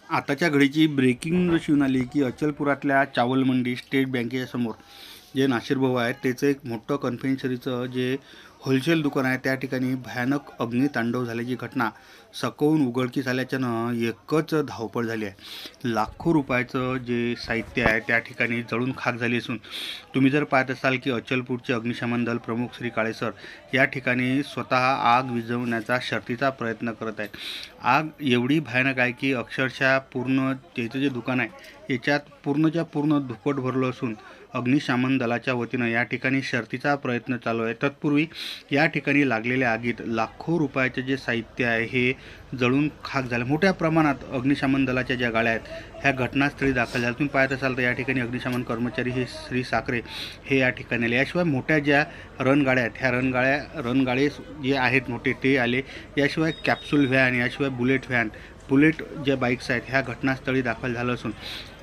आताच्या घडीची breaking news अशी येऊन आली की अचलपुरातल्या चावल मंडी स्टेट बँकेच्या समोर जे नाशिर भाऊ आहेत त्याचं एक मोठं कन्फेक्शनरीचं जे होलसेल दुकान आहे त्या ठिकाणी भयानक अग्नितांडव झाल्याची घटना सकवून उघडकीस आल्याच्यानं एकच धावपळ झाली आहे। लाखो रुपयाचं जे साहित्य आहे त्या ठिकाणी जळून खाक झाली असून तुम्ही जर पाहत असाल की अचलपूरचे अग्निशमन दल प्रमुख श्री काळेसर या ठिकाणी स्वतः आग विझवण्याचा शर्थीचा प्रयत्न करत आहेत। आग एवढी भयानक आहे की अक्षरशः पूर्ण त्याचं जे दुकान आहे याच्यात पूर्णच्या पूर्ण धुपट भरलं असून अग्निशमन दलाच्या वतीनं या ठिकाणी शर्थीचा प्रयत्न चालू आहे। तत्पूर्वी या ठिकाणी लागलेल्या आगीत लाखो रुपयाचे जे साहित्य आहे हे जळून खाक झालं। मोठ्या प्रमाणात अग्निशमन दलाच्या ज्या गाड्या आहेत ह्या घटनास्थळी दाखल झाल्या। तुम्ही पाहत असाल तर या ठिकाणी अग्निशमन कर्मचारी हे श्री साखरे हे या ठिकाणी आले। याशिवाय मोठ्या ज्या रणगाड्या आहेत ह्या रणगाडे जे आहेत मोठे ते आले। याशिवाय कॅप्सूल व्हॅन, याशिवाय बुलेट ज्या बाईक्स आहेत ह्या घटनास्थळी दाखल झालं असून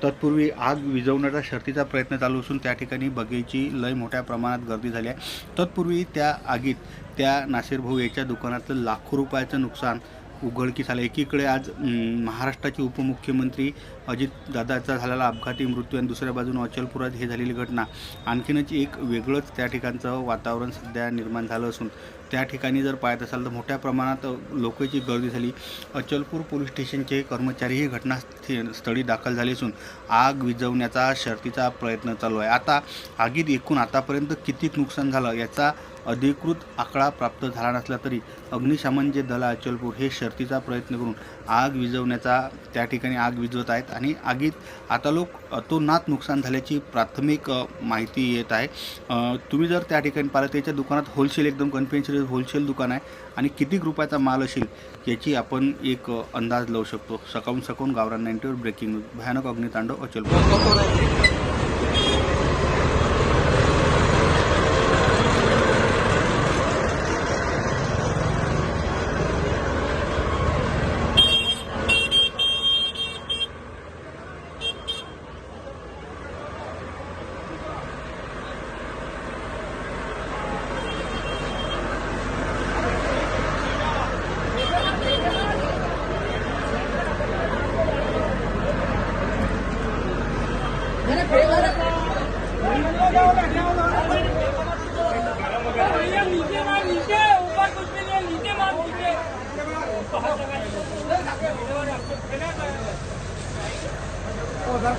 तत्पूर्वी आग विझवण्याचा शर्थीचा प्रयत्न चालू असून त्या ठिकाणी बघायची लय मोठ्या प्रमाणात गर्दी झाली आहे। तत्पूर्वी त्या आगीत त्या नासिर भाऊ याच्या दुकानातलं लाखो रुपयाचं नुकसान उघडकीस आलं। एकीकडे आज महाराष्ट्राचे उपमुख्यमंत्री अजितदादाचा झालेला अपघाती मृत्यू आणि दुसऱ्या बाजूने अचलपुरात हे झालेली घटना आणखीनच एक वेगळंच त्या ठिकाणचं वातावरण सध्या निर्माण झालं असून त्या ठिकाणी जर पाहत असाल तर मोठ्या प्रमाणात लोकांची गर्दी झाली। अचलपूर पोलीस स्टेशनचे कर्मचारीही घटनास्थळी दाखल झाले असून आग विझवण्याचा शर्थीचा प्रयत्न चालू आहे। आता आगीत एकूण आतापर्यंत किती नुकसान झालं याचा अधिकृत आकडा प्राप्त झाला नसला तरी अग्निशमन जे दल अचलपूर हे शर्थीचा प्रयत्न करून आग विझवण्याचा त्या ठिकाणी आग विझवत आहेत आणि आगीत आता लोक अतोनात नुकसान झाल्याची प्राथमिक माहिती येत आहे। तुम्ही जर त्या ठिकाणी पाहिलं त्याच्या दुकानात होलसेल एकदम कन्फेक्शनरी होलसेल दुकान आहे आणि किती रुपयाचा माल असेल याची आपण एक अंदाज लावू शकतो। सकाळून गावरान 90वर ब्रेकिंग न्यूज। भयानक अग्नितांडव अचलपूर।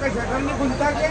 शटर में घुसता के